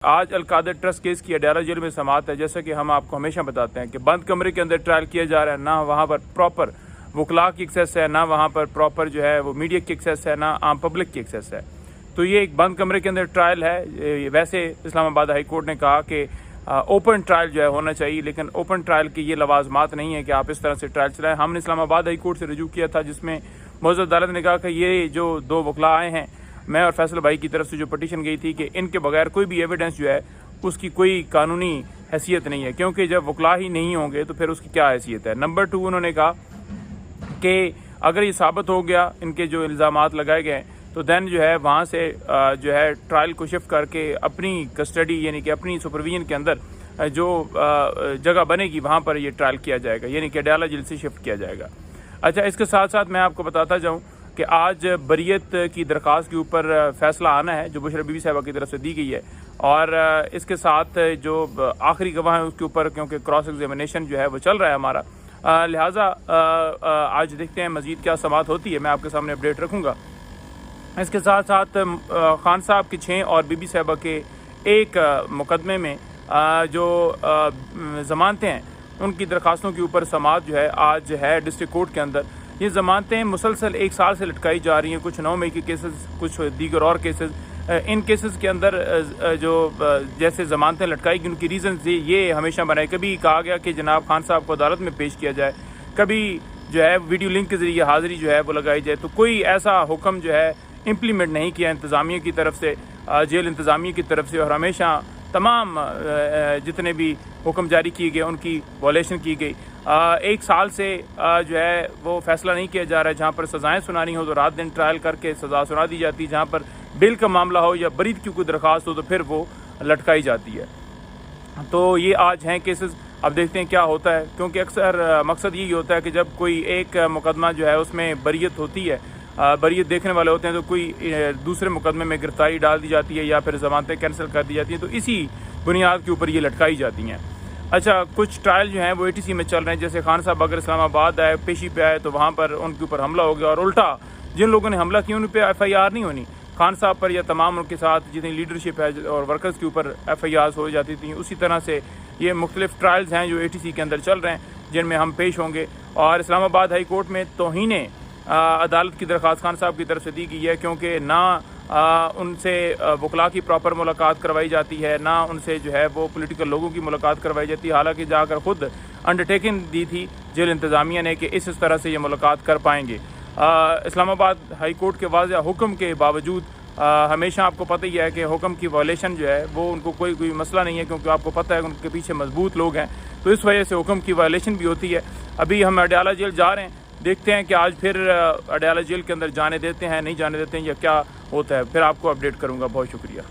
आज Al-Qadir trust case की Adiala jail में समाअत है। जैसा कि हम आपको हमेशा बताते हैं कि बंद कमरे के अंदर ट्रायल किया जा रहा है, ना वहाँ पर प्रॉपर वकला की एक्सेस है, ना वहाँ पर प्रॉपर जो है वो मीडिया की एक्सेस है, ना आम पब्लिक की एक्सेस है। तो ये एक बंद कमरे के अंदर ट्रायल है। वैसे इस्लामाबाद हाई कोर्ट ने कहा कि ओपन ट्रायल जो है होना चाहिए, लेकिन ओपन ट्रायल की ये लवाजमात नहीं है कि आप इस तरह से ट्रायल चलाएं। हमने इस्लामाबाद हाई कोर्ट से रजू किया था, जिसमें मौजूद अदालत ने कहा कि ये जो दो वकला आए हैं, मैं और फैसल भाई की तरफ से जो पटिशन गई थी कि इनके बगैर कोई भी एविडेंस जो है उसकी कोई कानूनी हैसियत नहीं है, क्योंकि जब वकला ही नहीं होंगे तो फिर उसकी क्या हैसियत है। नंबर 2, उन्होंने कहा कि अगर ये साबित हो गया इनके जो इल्ज़ामात लगाए गए तो दैन जो है वहाँ से जो है ट्रायल को शिफ्ट करके अपनी कस्टडी यानी कि अपनी सुपरविजन के अंदर जो जगह बनेगी वहाँ पर ये ट्रायल किया जाएगा, यानी कि अडयाला जेल से शिफ्ट किया जाएगा। अच्छा, इसके साथ साथ मैं आपको बताता जाऊँ कि आज बरियत की दरख्वास्त के ऊपर फैसला आना है जो बुशरा बीबी साहिबा की तरफ से दी गई है, और इसके साथ जो आखिरी गवाह है उसके ऊपर क्योंकि क्रॉस एग्जामिनेशन जो है वो चल रहा है हमारा, लिहाजा आज देखते हैं मज़ीद क्या समाअत होती है, मैं आपके सामने अपडेट रखूँगा। इसके साथ साथ खान साहब के 6 और बीबी साहिबा के एक मुकदमे में जो ज़मानतें हैं उनकी दरख्वास्तों के ऊपर समाअत जो है आज है डिस्ट्रिक्ट कोर्ट के अंदर। ये ज़मानतें मुसलसल 1 साल से लटकाई जा रही हैं, कुछ 9 मई के केसेस, कुछ दीगर और केसेस। इन केसेस के अंदर जो जैसे ज़मानतें लटकाई गई उनकी रीज़न ये हमेशा बनाए, कभी कहा गया कि जनाब खान साहब को अदालत में पेश किया जाए, कभी जो है वीडियो लिंक के ज़रिए हाज़िरी जो है वो लगाई जाए। तो कोई ऐसा हुक्म जो है इम्प्लीमेंट नहीं किया इंतज़ामिया की तरफ से, जेल इंतज़ामिया की तरफ से, और हमेशा तमाम जितने भी हुक्म जारी किए गए उनकी वॉलेशन की गई। 1 साल से जो है वो फैसला नहीं किया जा रहा है। जहाँ पर सज़ाएँ सुनानी हो तो रात दिन ट्रायल करके सज़ा सुना दी जाती है, जहाँ पर बिल का मामला हो या बरीद की कोई दरख्वास्त हो तो फिर वो लटकाई जाती है। तो ये आज हैं केसेस, अब देखते हैं क्या होता है, क्योंकि अक्सर मकसद यही होता है कि जब कोई एक मुकदमा जो है उसमें बरीयत होती है, बरीयत देखने वाले होते हैं, तो कोई दूसरे मुकदमे में गिरफ्तारी डाल दी जाती है या फिर ज़मानतें कैंसिल कर दी जाती हैं, तो इसी बुनियाद के ऊपर ये लटकाई जाती हैं। अच्छा, कुछ ट्रायल जो हैं वो ATC में चल रहे हैं, जैसे खान साहब अगर इस्लामाबाद आए, पेशी पे आए, तो वहाँ पर उनके ऊपर हमला हो गया, और उल्टा जिन लोगों ने हमला किया उन पर FIR नहीं होनी, खान साहब पर या तमाम उनके साथ जितनी लीडरशिप है और वर्कर्स के ऊपर FIRs हो जाती थी। उसी तरह से ये मुख्तलिफ ट्रायल्स हैं जो ATC के अंदर चल रहे हैं, जिनमें हम पेश होंगे। और इस्लामाबाद हाई कोर्ट में तौहीन अदालत की दरख्वास्त खान साहब की तरफ से दी गई है, क्योंकि ना उनसे वकला की प्रॉपर मुलाकात करवाई जाती है, ना उनसे जो है वो पॉलिटिकल लोगों की मुलाकात करवाई जाती है, हालांकि जाकर ख़ुद अंडरटेकिंग दी थी जेल इंतज़ामिया ने कि इस तरह से ये मुलाकात कर पाएंगे। इस्लामाबाद हाई कोर्ट के वाज़ेह हुक्म के बावजूद हमेशा आपको पता ही है कि हुक्म की वायलेशन जो है वो उनको कोई मसला नहीं है, क्योंकि आपको पता है उनके पीछे मजबूत लोग हैं, तो इस वजह से हुक्म की वायलेशन भी होती है। अभी हम अडयाला जेल जा रहे हैं, देखते हैं कि आज फिर अडयाला जेल के अंदर जाने देते हैं, नहीं जाने देते हैं, या क्या होता है, फिर आपको अपडेट करूँगा। बहुत शुक्रिया।